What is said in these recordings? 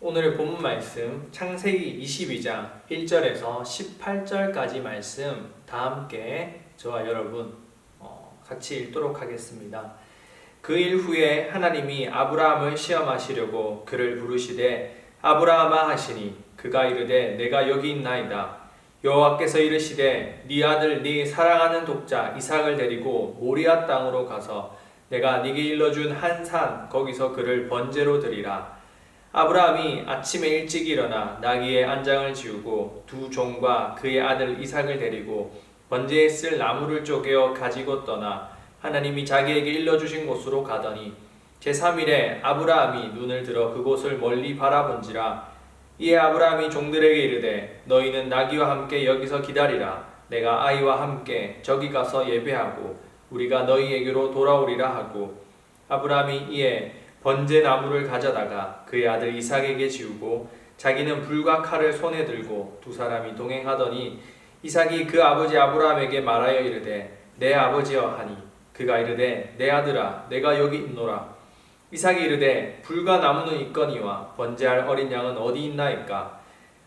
오늘의 본문 말씀 창세기 22장 1절에서 18절까지 말씀 다 함께 저와 여러분 같이 읽도록 하겠습니다. 그 일 후에 하나님이 아브라함을 시험하시려고 그를 부르시되 아브라함아 하시니 그가 이르되 내가 여기 있나이다. 여호와께서 이르시되 네 아들 네 사랑하는 독자 이삭을 데리고 모리아 땅으로 가서 내가 네게 일러준 한 산 거기서 그를 번제로 드리라. 아브라함이 아침에 일찍 일어나 나귀의 안장을 지우고 두 종과 그의 아들 이삭을 데리고 번제에 쓸 나무를 쪼개어 가지고 떠나 하나님이 자기에게 일러주신 곳으로 가더니 제3일에 아브라함이 눈을 들어 그곳을 멀리 바라본지라. 이에 아브라함이 종들에게 이르되 너희는 나귀와 함께 여기서 기다리라. 내가 아이와 함께 저기 가서 예배하고 우리가 너희에게로 돌아오리라 하고 아브라함이 이에 번제 나무를 가져다가 그의 아들 이삭에게 지우고 자기는 불과 칼을 손에 들고 두 사람이 동행하더니 이삭이 그 아버지 아브라함에게 말하여 이르되 내 아버지여 하니 그가 이르되 내 아들아 내가 여기 있노라. 이삭이 이르되 불과 나무는 있거니와 번제할 어린 양은 어디 있나이까.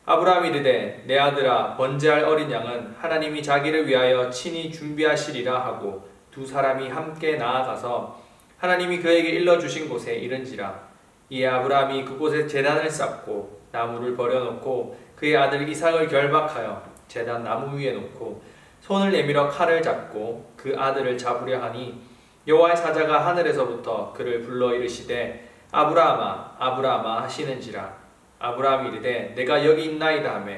아브라함이 이르되 내 아들아 번제할 어린 양은 하나님이 자기를 위하여 친히 준비하시리라 하고 두 사람이 함께 나아가서 하나님이 그에게 일러주신 곳에 이른지라. 이에 아브라함이 그곳에 제단을 쌓고 나무를 버려놓고 그의 아들 이삭을 결박하여 제단 나무 위에 놓고 손을 내밀어 칼을 잡고 그 아들을 잡으려 하니 여호와의 사자가 하늘에서부터 그를 불러 이르시되 아브라함아 아브라함아 하시는지라. 아브라함이 이르되 내가 여기 있나이다 하며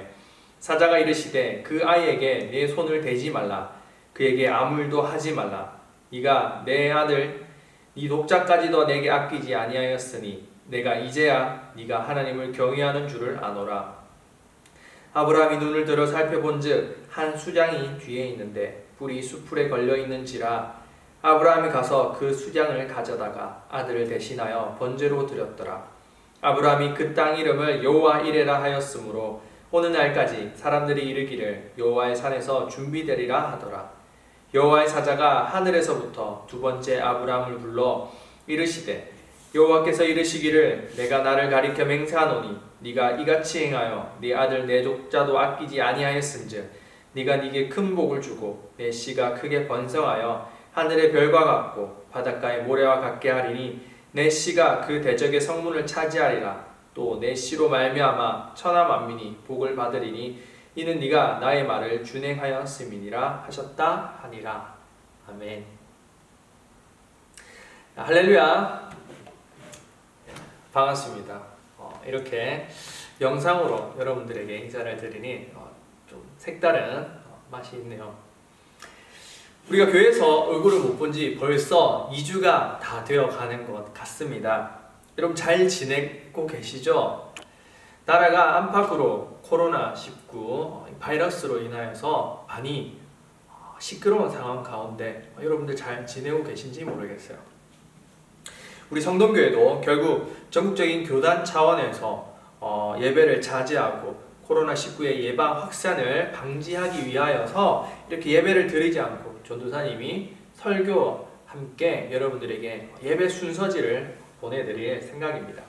사자가 이르시되 그 아이에게 내 손을 대지 말라. 그에게 아무 일도 하지 말라. 네가 내 아들 네 독자까지도 내게 아끼지 아니하였으니 내가 이제야 네가 하나님을 경외하는 줄을 아노라. 아브라함이 눈을 들어 살펴본즉 한 수장이 뒤에 있는데 뿔이 수풀에 걸려 있는지라. 아브라함이 가서 그 수장을 가져다가 아들을 대신하여 번제로 드렸더라. 아브라함이 그 땅 이름을 여호와 이레라 하였으므로 오는 날까지 사람들이 이르기를 여호와의 산에서 준비되리라 하더라. 여호와의 사자가 하늘에서부터 두 번째 아브라함을 불러 이르시되 여호와께서 이르시기를 내가 나를 가리켜 맹세하노니 네가 이같이 행하여 네 아들 내 독자도 아끼지 아니하였은즉 네가 네게 큰 복을 주고 내 씨가 크게 번성하여 하늘의 별과 같고 바닷가의 모래와 같게 하리니 내 씨가 그 대적의 성문을 차지하리라. 또 내 씨로 말미암아 천하 만민이 복을 받으리니 이는 네가 나의 말을 준행하였음이니라 하셨다 하니라. 아멘. 할렐루야. 반갑습니다. 이렇게 영상으로 여러분들에게 인사를 드리니 좀 색다른 맛이 있네요. 우리가 교회에서 얼굴을 못 본 지 벌써 2주가 다 되어 가는 것 같습니다. 여러분 잘 지내고 계시죠? 나라가 안팎으로 코로나19 바이러스로 인하여서 많이 시끄러운 상황 가운데 여러분들 잘 지내고 계신지 모르겠어요. 우리 성동교회도 결국 전국적인 교단 차원에서 예배를 자제하고 코로나19의 예방 확산을 방지하기 위하여서 이렇게 예배를 드리지 않고 전도사님이 설교와 함께 여러분들에게 예배 순서지를 보내드릴 생각입니다.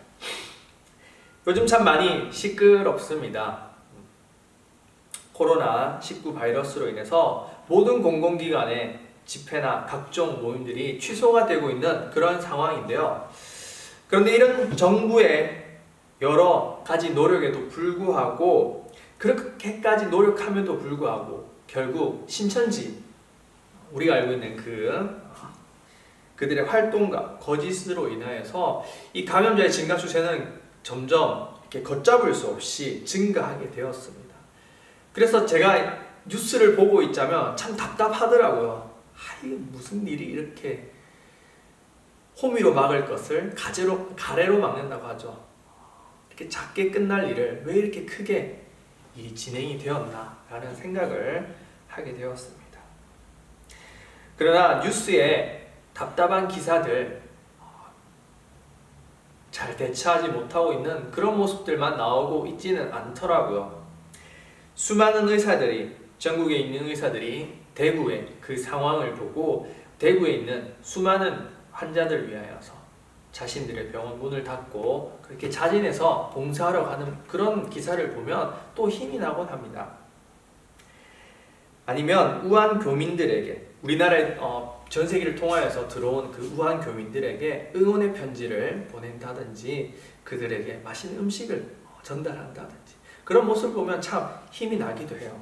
요즘 참 많이 시끄럽습니다. 코로나19 바이러스로 인해서 모든 공공기관의 집회나 각종 모임들이 취소가 되고 있는 그런 상황인데요. 그런데 이런 정부의 여러 가지 노력에도 불구하고 그렇게까지 노력함에도 불구하고 결국 신천지 우리가 알고 있는 그들의 활동과 거짓으로 인하여서 이 감염자의 증가 추세는 점점 이렇게 걷잡을 수 없이 증가하게 되었습니다. 그래서 제가 뉴스를 보고 있자면 참 답답하더라고요. 이게 무슨 일이 이렇게 호미로 막을 것을 가래로 막는다고 하죠. 이렇게 작게 끝날 일을 왜 이렇게 크게 일이 진행이 되었나 라는 생각을 하게 되었습니다. 그러나 뉴스에 답답한 기사들 잘 대처하지 못하고 있는 그런 모습들만 나오고 있지는 않더라고요. 수많은 의사들이 전국에 있는 의사들이 대구의 그 상황을 보고 대구에 있는 수많은 환자들 위하여서 자신들의 병원 문을 닫고 그렇게 자진해서 봉사하러 가는 그런 기사를 보면 또 힘이 나곤 합니다. 아니면 우한 교민들에게, 우리나라의 전 세계를 통하여서 들어온 그 우한 교민들에게 응원의 편지를 보낸다든지 그들에게 맛있는 음식을 전달한다든지 그런 모습을 보면 참 힘이 나기도 해요.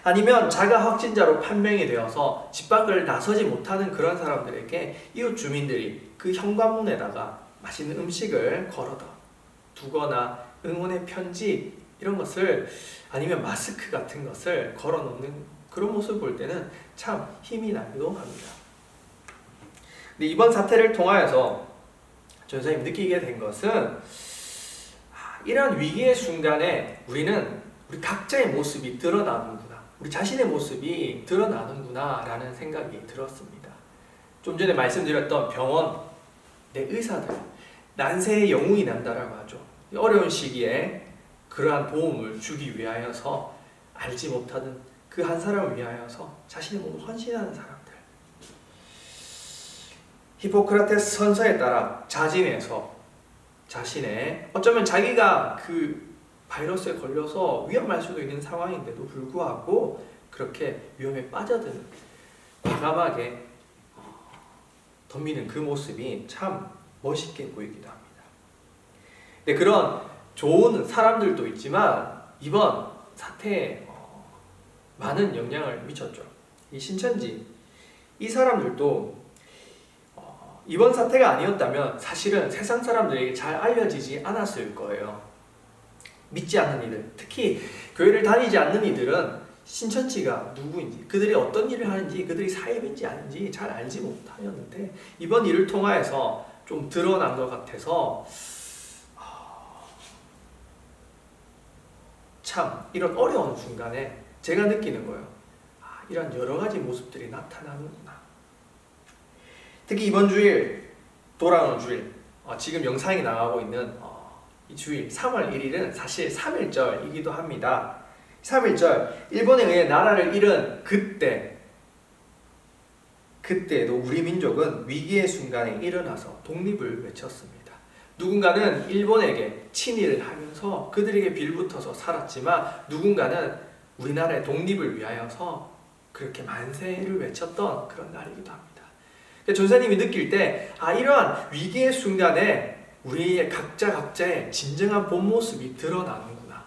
아니면 자가 확진자로 판명이 되어서 집 밖을 나서지 못하는 그런 사람들에게 이웃 주민들이 그 현관문에다가 맛있는 음식을 걸어다 두거나 응원의 편지 이런 것을, 아니면 마스크 같은 것을 걸어놓는 그런 모습을 볼 때는 참 힘이 나기도 합니다. 근데 이번 사태를 통하여서 전사님이 느끼게 된 것은 이러한 위기의 순간에 우리 각자의 모습이 드러나는구나, 우리 자신의 모습이 드러나는구나 라는 생각이 들었습니다. 좀 전에 말씀드렸던 병원, 내 의사들, 난세의 영웅이 난다라고 하죠. 어려운 시기에 그러한 도움을 주기 위하여서 알지 못하는 그 한 사람을 위하여서 자신의 몸을 헌신하는 사람들. 히포크라테스 선서에 따라 자진해서 자신의, 어쩌면 자기가 그 바이러스에 걸려서 위험할 수도 있는 상황인데도 불구하고 그렇게 위험에 빠져드는, 과감하게 덤비는 그 모습이 참 멋있게 보이기도 합니다. 근데 그런 좋은 사람들도 있지만 이번 사태에 많은 영향을 미쳤죠. 이 신천지, 이 사람들도 이번 사태가 아니었다면 사실은 세상 사람들에게 잘 알려지지 않았을 거예요. 믿지 않는 이들, 특히 교회를 다니지 않는 이들은 신천지가 누구인지, 그들이 어떤 일을 하는지, 그들이 사입인지 아닌지 잘 알지 못하였는데 이번 일을 통하여서 좀 드러난 것 같아서 참 이런 어려운 순간에 제가 느끼는 거예요. 이런 여러 가지 모습들이 나타나는구나. 특히 이번 주일, 돌아오는 주일, 지금 영상이 나가고 있는 이 주일 3월 1일은 사실 3.1절이기도 합니다. 3.1절, 일본에 의해 나라를 잃은 그때에도 우리 민족은 위기의 순간에 일어나서 독립을 외쳤습니다. 누군가는 일본에게 친일을 하면서 그들에게 빌붙어서 살았지만 누군가는 우리나라의 독립을 위하여서 그렇게 만세를 외쳤던 그런 날이기도 합니다. 전사님이 느낄 때 이러한 위기의 순간에 우리의 각자의 진정한 본 모습이 드러나는구나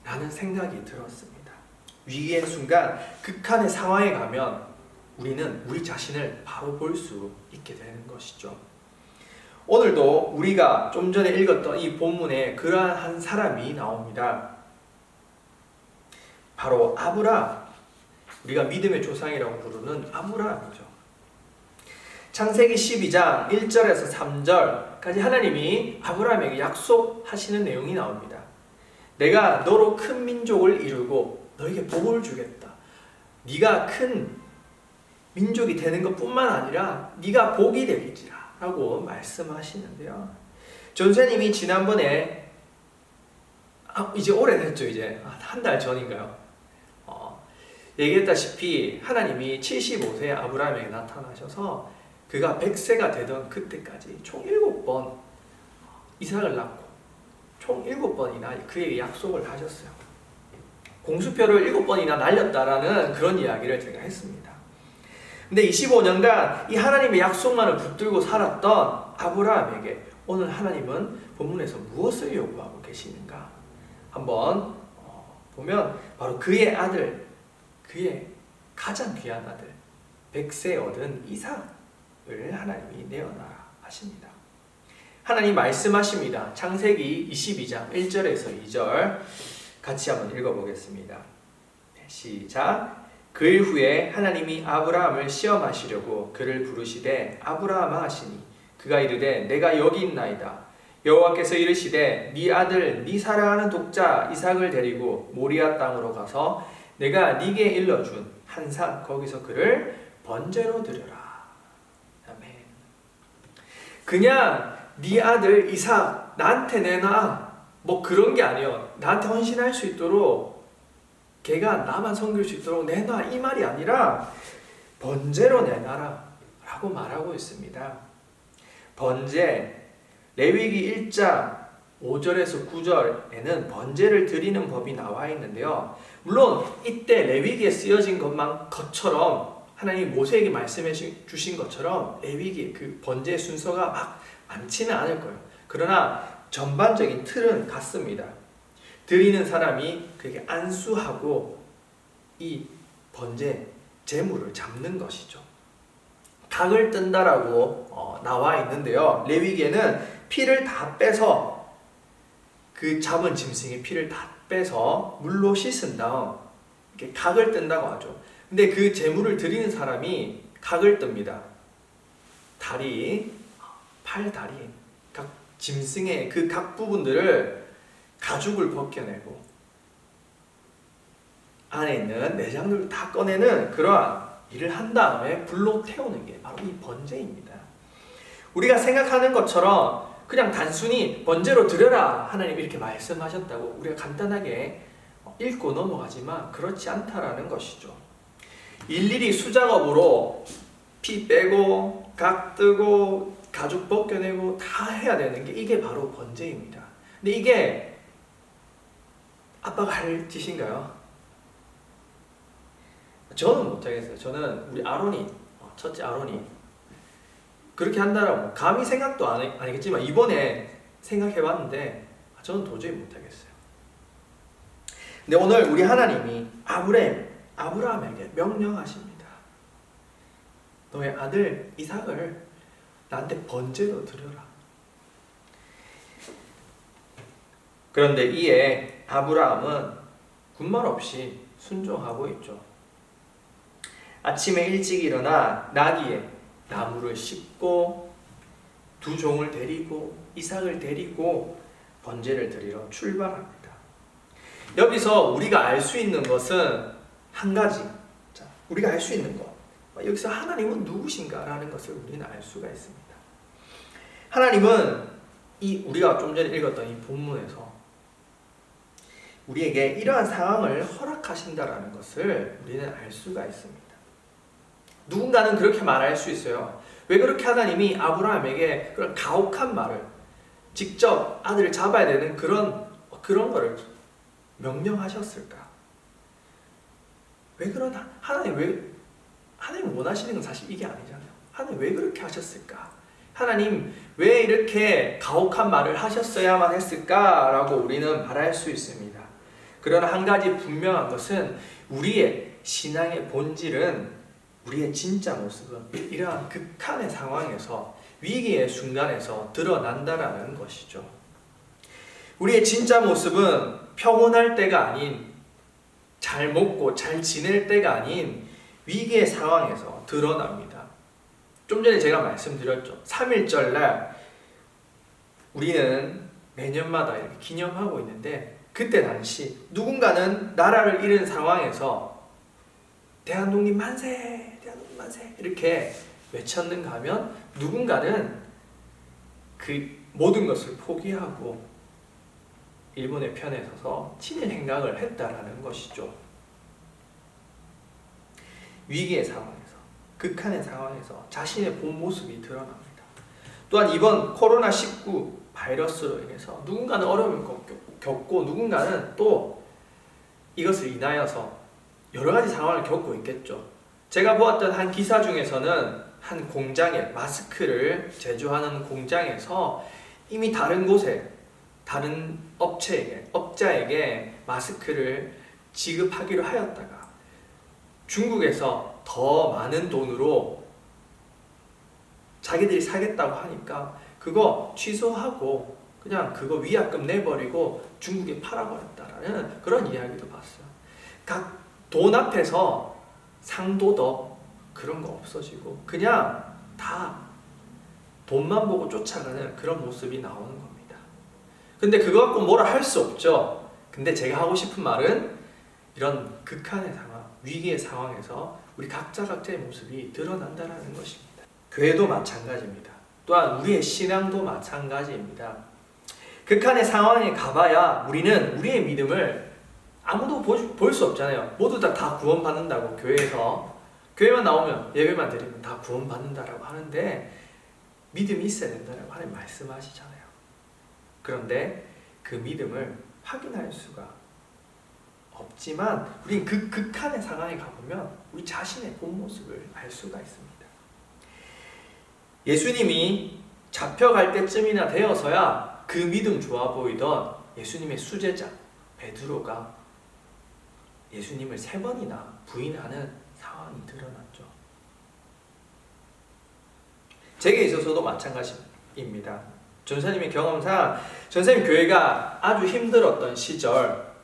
라는 생각이 들었습니다. 위기의 순간, 극한의 상황에 가면 우리는 우리 자신을 바로 볼 수 있게 되는 것이죠. 오늘도 우리가 좀 전에 읽었던 이 본문에 그러한 한 사람이 나옵니다. 바로 아브라함, 우리가 믿음의 조상이라고 부르는 아브라함이죠. 창세기 12장 1절에서 3절까지 하나님이 아브라함에게 약속하시는 내용이 나옵니다. 내가 너로 큰 민족을 이루고 너에게 복을 주겠다. 네가 큰 민족이 되는 것뿐만 아니라 네가 복이 되리라 라고 말씀하시는데요. 전사님이 지난번에 이제 오래됐죠. 이제 한 달 전인가요? 얘기했다시피 하나님이 75세 아브라함에게 나타나셔서 그가 100세가 되던 그때까지 총 7번 이삭을 낳고 총 7번이나 그에게 약속을 하셨어요. 공수표를 7번이나 날렸다라는 그런 이야기를 제가 했습니다. 근데 25년간 이 하나님의 약속만을 붙들고 살았던 아브라함에게 오늘 하나님은 본문에서 무엇을 요구하고 계시는가? 한번 보면 바로 그의 아들, 그의 가장 귀한 아들 100세 얻은 이삭을 하나님이 내어놔라 하십니다. 하나님 말씀하십니다. 창세기 22장 1절에서 2절 같이 한번 읽어보겠습니다. 시작. 그 후에 하나님이 아브라함을 시험하시려고 그를 부르시되 아브라함아 하시니 그가 이르되 내가 여기 있나이다. 여호와께서 이르시되 네 아들 네 사랑하는 독자 이삭을 데리고 모리아 땅으로 가서 내가 네게 일러준 한 산 거기서 그를 번제로 드려라. 아멘. 그냥 네 아들 이삭 나한테 내놔 뭐 그런 게 아니에요. 나한테 헌신할 수 있도록 걔가 나만 섬길 수 있도록 내놔 이 말이 아니라 번제로 내놔라 라고 말하고 있습니다. 번제, 레위기 1장 5절에서 9절에는 번제를 드리는 법이 나와 있는데요. 물론 이때 레위기에 쓰여진 것처럼 하나님이 모세에게 말씀해 주신 것처럼 레위기 그 번제 순서가 막 많지는 않을 거예요. 그러나 전반적인 틀은 같습니다. 드리는 사람이 그게 안수하고 이 번제 제물을 잡는 것이죠. 각을 뜬다라고 나와 있는데요. 레위기에는 피를 다 빼서 그 잡은 짐승의 피를 다 빼서 물로 씻은 다음 이렇게 각을 뜬다고 하죠. 근데 그 제물을 드리는 사람이 각을 뜹니다. 다리, 팔, 다리, 각 짐승의 그 각 부분들을 가죽을 벗겨내고 안에 있는 내장들을 다 꺼내는 그러한 일을 한 다음에 불로 태우는 게 바로 이 번제입니다. 우리가 생각하는 것처럼 그냥 단순히 번제로 드려라 하나님 이렇게 말씀하셨다고 우리가 간단하게 읽고 넘어가지만 그렇지 않다라는 것이죠. 일일이 수작업으로 피 빼고 각 뜨고 가죽 벗겨내고 다 해야 되는 게 이게 바로 번제입니다. 근데 이게 아빠가 할 짓인가요? 저는 못하겠어요. 저는 우리 아론이, 첫째 아론이 그렇게 한다라고 감히 생각도 안 하겠지만 이번에 생각해봤는데 저는 도저히 못하겠어요. 근데 오늘 우리 하나님이 아브라함에게 명령하십니다. 너의 아들 이삭을 나한테 번제로 드려라. 그런데 이에 아브라함은 군말 없이 순종하고 있죠. 아침에 일찍 일어나 나귀에 나무를 싣고 두 종을 데리고 이삭을 데리고 번제를 드리러 출발합니다. 여기서 우리가 알 수 있는 것은 한 가지. 자, 우리가 알 수 있는 것. 여기서 하나님은 누구신가라는 것을 우리는 알 수가 있습니다. 하나님은 우리가 좀 전에 읽었던 이 본문에서 우리에게 이러한 상황을 허락하신다라는 것을 우리는 알 수가 있습니다. 누군가는 그렇게 말할 수 있어요. 왜 그렇게 하나님이 아브라함에게 그런 가혹한 말을 직접 아들을 잡아야 되는 그런 거를 명령하셨을까? 왜 그러나? 하나님 원하시는 건 사실 이게 아니잖아요. 하나님 왜 그렇게 하셨을까? 하나님 왜 이렇게 가혹한 말을 하셨어야만 했을까라고 우리는 말할 수 있습니다. 그러나 한 가지 분명한 것은 우리의 신앙의 본질은 우리의 진짜 모습은 이러한 극한의 상황에서 위기의 순간에서 드러난다라는 것이죠. 우리의 진짜 모습은 평온할 때가 아닌 잘 먹고 잘 지낼 때가 아닌 위기의 상황에서 드러납니다. 좀 전에 제가 말씀드렸죠. 3.1절 날 우리는 매년마다 이렇게 기념하고 있는데 그때 당시 누군가는 나라를 잃은 상황에서 대한독립 만세! 대한독립 만세! 이렇게 외쳤는가 하면 누군가는 그 모든 것을 포기하고 일본의 편에 서서 친일 행각을 했다라는 것이죠. 위기의 상황에서, 극한의 상황에서 자신의 본 모습이 드러납니다. 또한 이번 코로나19 바이러스로 인해서 누군가는 어려움을 겪고 누군가는 또 이것을 인하여서 여러 가지 상황을 겪고 있겠죠. 제가 보았던 한 기사 중에서는 한 공장에 마스크를 제조하는 공장에서 이미 다른 곳에 다른 업자에게 마스크를 지급하기로 하였다가 중국에서 더 많은 돈으로 자기들이 사겠다고 하니까 그거 취소하고 그냥 그거 위약금 내버리고 중국에 팔아버렸다라는 그런 이야기도 봤어요. 각 돈 앞에서 상도덕 그런 거 없어지고 그냥 다 돈만 보고 쫓아가는 그런 모습이 나오는 겁니다. 근데 그거 갖고 뭐라 할 수 없죠. 근데 제가 하고 싶은 말은 이런 극한의 상황, 위기의 상황에서 우리 각자의 모습이 드러난다는 것입니다. 교회도 마찬가지입니다. 또한 우리의 신앙도 마찬가지입니다. 극한의 상황에 가봐야 우리는 우리의 믿음을 아무도 볼 수 없잖아요. 모두 다 구원받는다고 교회만 나오면 예배만 드리면 다 구원받는다라고 하는데 믿음이 있어야 된다고 하나님 말씀하시잖아요. 그런데 그 믿음을 확인할 수가 없지만 우리는 그 극한의 상황에 가보면 우리 자신의 본 모습을 알 수가 있습니다. 예수님이 잡혀갈 때쯤이나 되어서야 그 믿음 좋아 보이던 예수님의 수제자 베드로가 예수님을 3번이나 부인하는 상황이 드러났죠. 제게 있어서도 마찬가지입니다. 전사님의 경험상 전사님 교회가 아주 힘들었던 시절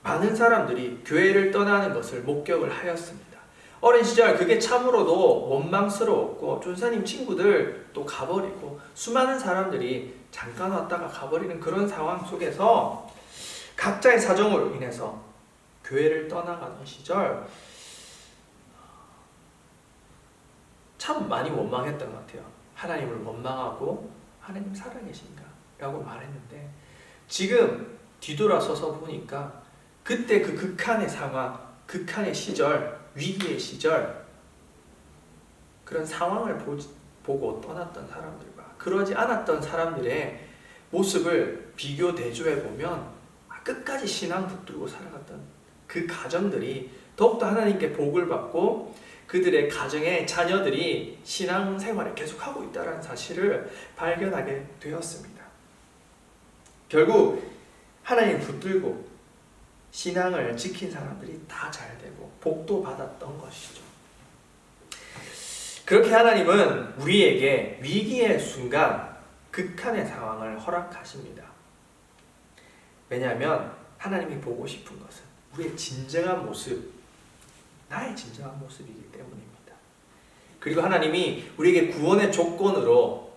많은 사람들이 교회를 떠나는 것을 목격을 하였습니다. 어린 시절 그게 참으로도 원망스러웠고 전사님 친구들 또 가버리고 수많은 사람들이 잠깐 왔다가 가버리는 그런 상황 속에서 각자의 사정으로 인해서 교회를 떠나가던 시절 참 많이 원망했던 것 같아요. 하나님을 원망하고 하나님 살아계신가? 라고 말했는데 지금 뒤돌아서서 보니까 그때 그 극한의 상황, 극한의 시절, 위기의 시절 그런 상황을 보고 떠났던 사람들과 그러지 않았던 사람들의 모습을 비교 대조해 보면 끝까지 신앙 붙들고 살아갔던 그 가정들이 더욱더 하나님께 복을 받고 그들의 가정의 자녀들이 신앙생활을 계속하고 있다는 사실을 발견하게 되었습니다. 결국 하나님 붙들고 신앙을 지킨 사람들이 다 잘되고 복도 받았던 것이죠. 그렇게 하나님은 우리에게 위기의 순간 극한의 상황을 허락하십니다. 왜냐하면 하나님이 보고 싶은 것은 우리의 진정한 모습, 나의 진정한 모습이기 때문입니다. 그리고 하나님이 우리에게 구원의 조건으로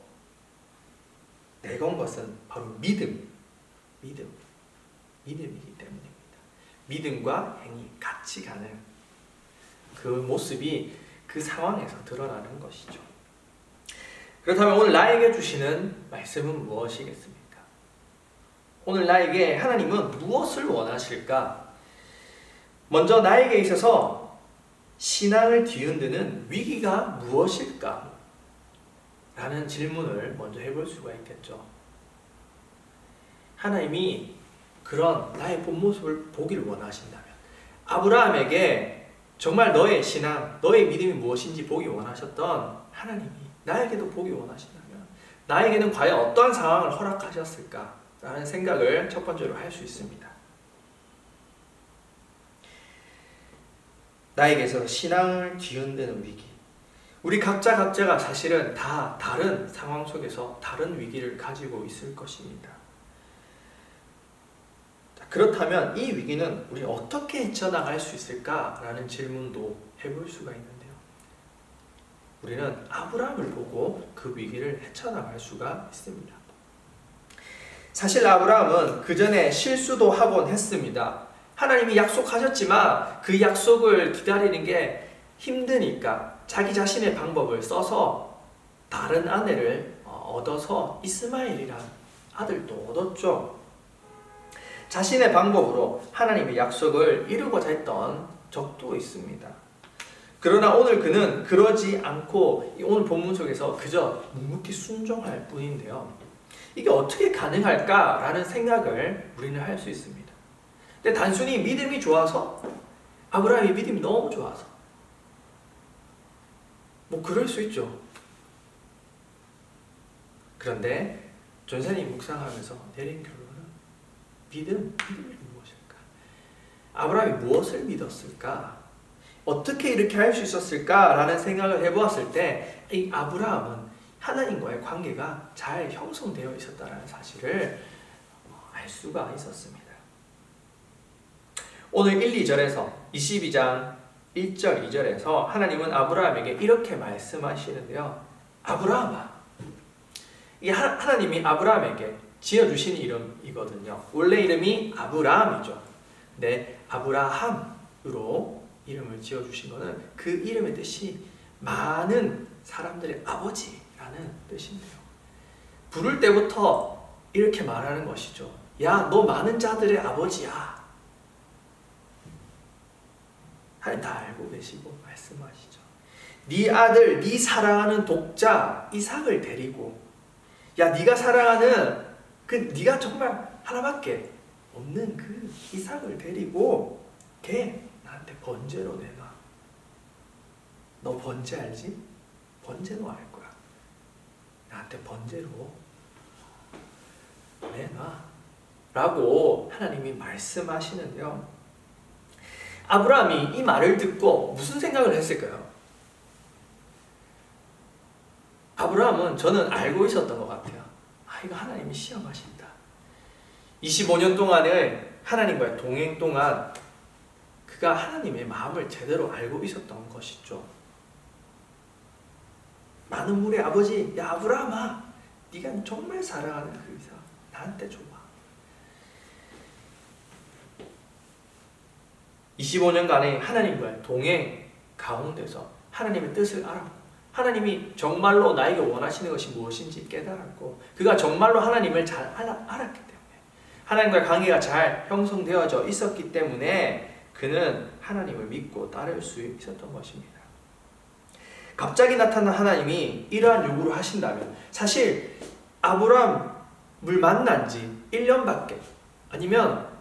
내건 것은 바로 믿음이기 때문입니다. 믿음과 행위 같이 가는 그 모습이 그 상황에서 드러나는 것이죠. 그렇다면 오늘 나에게 주시는 말씀은 무엇이겠습니까? 오늘 나에게 하나님은 무엇을 원하실까? 먼저 나에게 있어서 신앙을 뒤흔드는 위기가 무엇일까? 라는 질문을 먼저 해볼 수가 있겠죠. 하나님이 그런 나의 본 모습을 보기를 원하신다면 아브라함에게 정말 너의 신앙, 너의 믿음이 무엇인지 보기 원하셨던 하나님이 나에게도 보기 원하신다면 나에게는 과연 어떠한 상황을 허락하셨을까? 라는 생각을 첫 번째로 할 수 있습니다. 나에게서 신앙을 뒤흔드는 위기. 우리 각자가 사실은 다 다른 상황 속에서 다른 위기를 가지고 있을 것입니다. 그렇다면 이 위기는 우리 어떻게 헤쳐나갈 수 있을까라는 질문도 해볼 수가 있는데요. 우리는 아브라함을 보고 그 위기를 헤쳐나갈 수가 있습니다. 사실 아브라함은 그 전에 실수도 하곤 했습니다. 하나님이 약속하셨지만 그 약속을 기다리는 게 힘드니까 자기 자신의 방법을 써서 다른 아내를 얻어서 이스마엘이란 아들도 얻었죠. 자신의 방법으로 하나님의 약속을 이루고자 했던 적도 있습니다. 그러나 오늘 그는 그러지 않고 오늘 본문 속에서 그저 묵묵히 순종할 뿐인데요. 이게 어떻게 가능할까라는 생각을 우리는 할 수 있습니다. 근데 단순히 믿음이 좋아서, 아브라함의 믿음이 너무 좋아서 그럴 수 있죠. 그런데 전사님 묵상하면서 내린 결론은 믿음이 무엇일까? 아브라함이 무엇을 믿었을까? 어떻게 이렇게 할 수 있었을까? 라는 생각을 해보았을 때 이 아브라함은 하나님과의 관계가 잘 형성되어 있었다는 사실을 알 수가 있었습니다. 오늘 1, 2절에서 22장 1절, 2절에서 하나님은 아브라함에게 이렇게 말씀하시는데요. 아브라함아, 이게 하나님이 아브라함에게 지어주신 이름이거든요. 원래 이름이 아브라함이죠. 네, 아브라함으로 이름을 지어주신 것은 그 이름의 뜻이 많은 사람들의 아버지라는 뜻인데요. 부를 때부터 이렇게 말하는 것이죠. 야, 너 많은 자들의 아버지야. 하나님 다 알고 계시고 말씀하시죠. 네 아들, 네 사랑하는 독자 이삭을 데리고, 야, 네가 사랑하는 그 네가 정말 하나밖에 없는 그 이삭을 데리고 걔 나한테 번제로 내놔. 너 번제 알지? 번제로 알 거야. 나한테 번제로 내놔 라고 하나님이 말씀하시는데요, 아브라함이 이 말을 듣고 무슨 생각을 했을까요? 아브라함은 저는 알고 있었던 것 같아요. 이거 하나님이 시험하신다. 25년 동안의 하나님과의 동행 동안 그가 하나님의 마음을 제대로 알고 있었던 것이죠. 많은 물의 아버지, 야 아브라함아, 네가 정말 사랑하는 그 이삭 나한테 줘봐. 25년간의 하나님과의 동행 가운데서 하나님의 뜻을 알았고, 하나님이 정말로 나에게 원하시는 것이 무엇인지 깨달았고, 그가 정말로 하나님을 잘 알았기 때문에, 하나님과의 관계가 잘 형성되어져 있었기 때문에 그는 하나님을 믿고 따를 수 있었던 것입니다. 갑자기 나타난 하나님이 이러한 요구를 하신다면, 사실 아브라함을 만난 지 1년밖에 아니면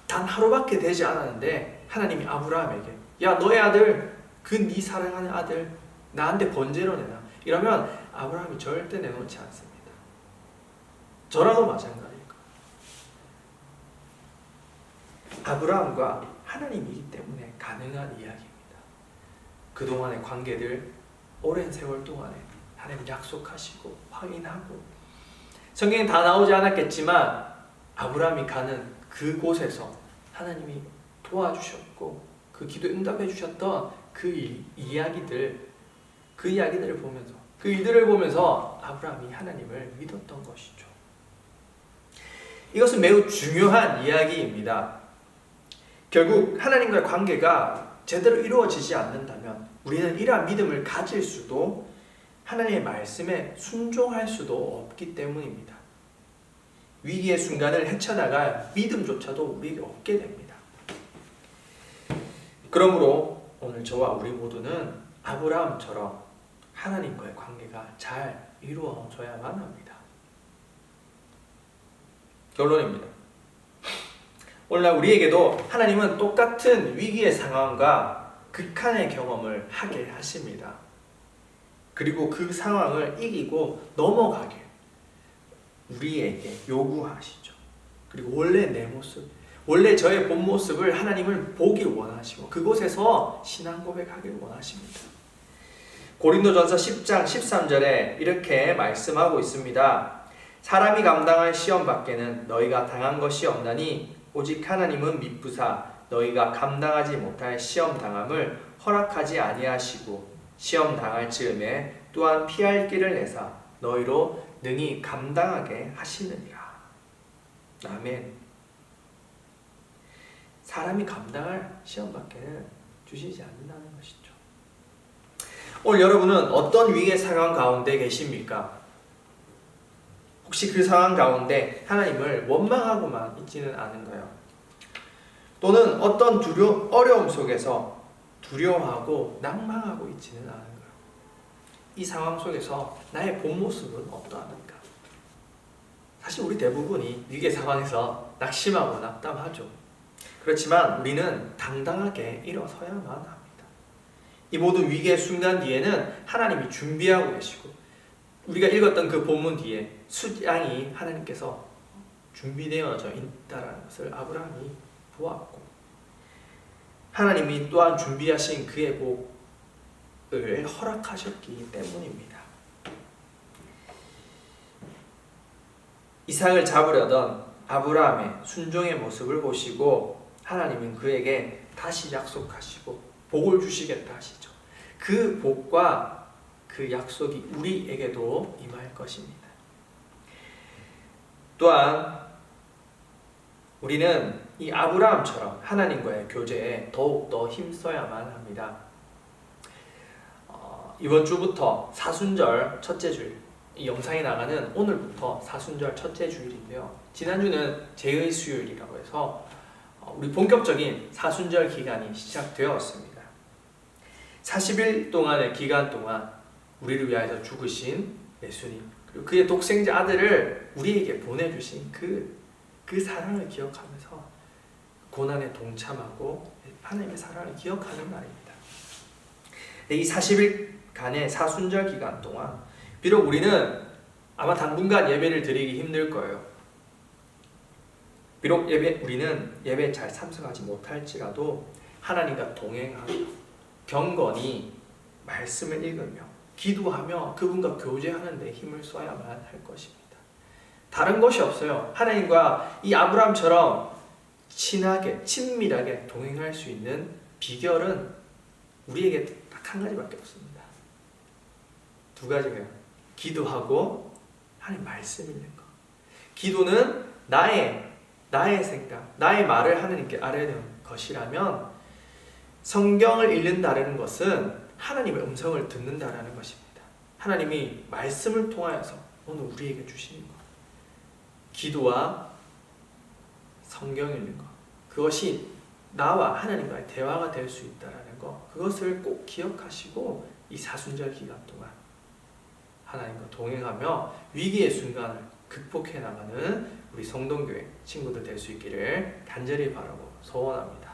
단 하루밖에 되지 않았는데 하나님이 아브라함에게, 야 너의 아들, 그 네 사랑하는 아들 나한테 번제로 내놔, 이러면 아브라함이 절대 내놓지 않습니다. 저라도 마찬가지일 거예요. 아브라함과 하나님이기 때문에 가능한 이야기입니다. 그동안의 관계들 오랜 세월 동안에 하나님 약속하시고 확인하고, 성경에 다 나오지 않았겠지만 아브라함이 가는 그곳에서 하나님이 도와주셨고 그 기도 응답해 주셨던 그 이야기들을 보면서, 그 일들을 보면서 아브라함이 하나님을 믿었던 것이죠. 이것은 매우 중요한 이야기입니다. 결국 하나님과의 관계가 제대로 이루어지지 않는다면 우리는 이러한 믿음을 가질 수도, 하나님의 말씀에 순종할 수도 없기 때문입니다. 위기의 순간을 헤쳐나갈 믿음조차도 우리에게 없게 됩니다. 그러므로 오늘 저와 우리 모두는 아브라함처럼 하나님과의 관계가 잘 이루어져야만 합니다. 결론입니다. 오늘날 우리에게도 하나님은 똑같은 위기의 상황과 극한의 경험을 하게 하십니다. 그리고 그 상황을 이기고 넘어가길 우리에게 요구하시죠. 그리고 원래 내 모습, 원래 저의 본 모습을 하나님을 보길 원하시고 그곳에서 신앙 고백하길 원하십니다. 고린도전서 10장 13절에 이렇게 말씀하고 있습니다. 사람이 감당할 시험 밖에는 너희가 당한 것이 없나니 오직 하나님은 미쁘사 너희가 감당하지 못할 시험 당함을 허락하지 아니하시고 시험 당할 즈음에 또한 피할 길을 내사 너희로 능히 감당하게 하시느니라. 아멘. 사람이 감당할 시험 밖에는 주시지 않는다는 것이죠. 오늘 여러분은 어떤 위기의 상황 가운데 계십니까? 혹시 그 상황 가운데 하나님을 원망하고만 있지는 않은가요? 또는 어떤 어려움 속에서 두려워하고 낭망하고 있지는 않은가요? 이 상황 속에서 나의 본 모습은 어떠합니까? 사실 우리 대부분이 위기의 상황에서 낙심하고 낙담하죠. 그렇지만 우리는 당당하게 일어서야만 합니다. 이 모든 위기의 순간 뒤에는 하나님이 준비하고 계시고, 우리가 읽었던 그 본문 뒤에 숫양이 하나님께서 준비되어져 있다는 것을 아브라함이 보았고, 하나님이 또한 준비하신 그의 복을 허락하셨기 때문입니다. 이삭을 잡으려던 아브라함의 순종의 모습을 보시고 하나님은 그에게 다시 약속하시고 복을 주시겠다 하시죠. 그 복과 그 약속이 우리에게도 임할 것입니다. 또한 우리는 이 아브라함처럼 하나님과의 교제에 더욱더 힘써야만 합니다. 이번 주부터 사순절 첫째 주일, 이 영상이 나가는 오늘부터 사순절 첫째 주일인데요. 지난주는 제의 수요일이라고 해서 우리 본격적인 사순절 기간이 시작되었습니다. 40일 동안의 기간 동안 우리를 위하여 죽으신 예수님, 그리고 그의 독생자 아들을 우리에게 보내주신 그 사랑을 기억하면서 고난에 동참하고 하나님의 사랑을 기억하는 날입니다. 이 40일간의 사순절 기간 동안 비록 우리는 아마 당분간 예배를 드리기 힘들 거예요. 비록 우리는 예배에 잘 참석하지 못할지라도 하나님과 동행하며 경건히 말씀을 읽으며 기도하며 그분과 교제하는 데 힘을 써야만 할 것입니다. 다른 것이 없어요. 하나님과 이 아브라함처럼 친하게 친밀하게 동행할 수 있는 비결은 우리에게 딱 한 가지밖에 없습니다. 두 가지예요. 기도하고 하나님 말씀 읽는 것. 기도는 나의 생각, 나의 말을 하나님께 알아야 되는 것이라면, 성경을 읽는다는 것은 하나님의 음성을 듣는다라는 것입니다. 하나님이 말씀을 통하여서 오늘 우리에게 주시는 것, 기도와 성경 읽는 것, 그것이 나와 하나님과의 대화가 될 수 있다라는 것, 그것을 꼭 기억하시고 이 사순절 기간 동안 하나님과 동행하며 위기의 순간을 극복해 나가는 우리 성동교회 친구들 될 수 있기를 간절히 바라고 소원합니다.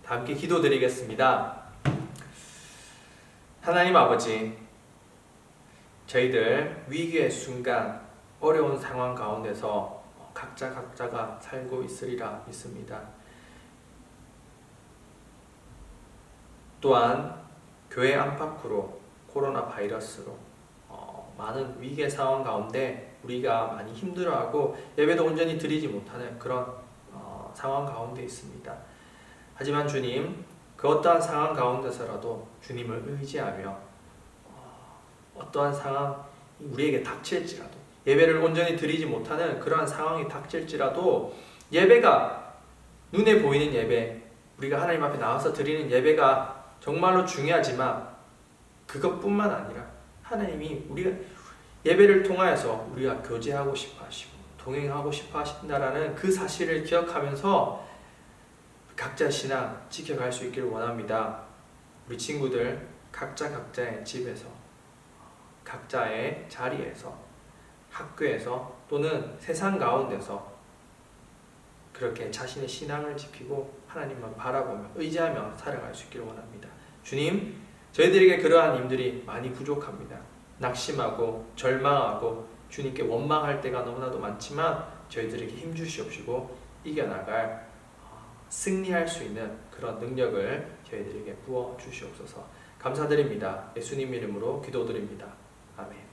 다 함께 기도드리겠습니다. 하나님 아버지, 저희들 위기의 순간, 어려운 상황 가운데서 각자가 살고 있으리라 믿습니다. 또한 교회 안팎으로 코로나 바이러스로 많은 위기의 상황 가운데 우리가 많이 힘들어하고 예배도 온전히 드리지 못하는 그런 상황 가운데 있습니다. 하지만 주님, 그 어떠한 상황 가운데서라도 주님을 의지하며 어떠한 상황 우리에게 닥칠지라도, 예배를 온전히 드리지 못하는 그러한 상황이 닥칠지라도, 예배가 눈에 보이는 예배, 우리가 하나님 앞에 나와서 드리는 예배가 정말로 중요하지만 그것뿐만 아니라 하나님이 우리가 예배를 통하여서 우리가 교제하고 싶어 하시고 동행하고 싶어 하신다라는 그 사실을 기억하면서 각자 신앙 지켜갈 수 있기를 원합니다. 우리 친구들 각자의 집에서, 각자의 자리에서, 학교에서 또는 세상 가운데서 그렇게 자신의 신앙을 지키고 하나님만 바라보며 의지하며 살아갈 수 있기를 원합니다. 주님, 저희들에게 그러한 힘들이 많이 부족합니다. 낙심하고 절망하고 주님께 원망할 때가 너무나도 많지만 저희들에게 힘 주시옵시고 이겨나갈, 승리할 수 있는 그런 능력을 저희들에게 부어 주시옵소서. 감사드립니다. 예수님 이름으로 기도드립니다. 아멘.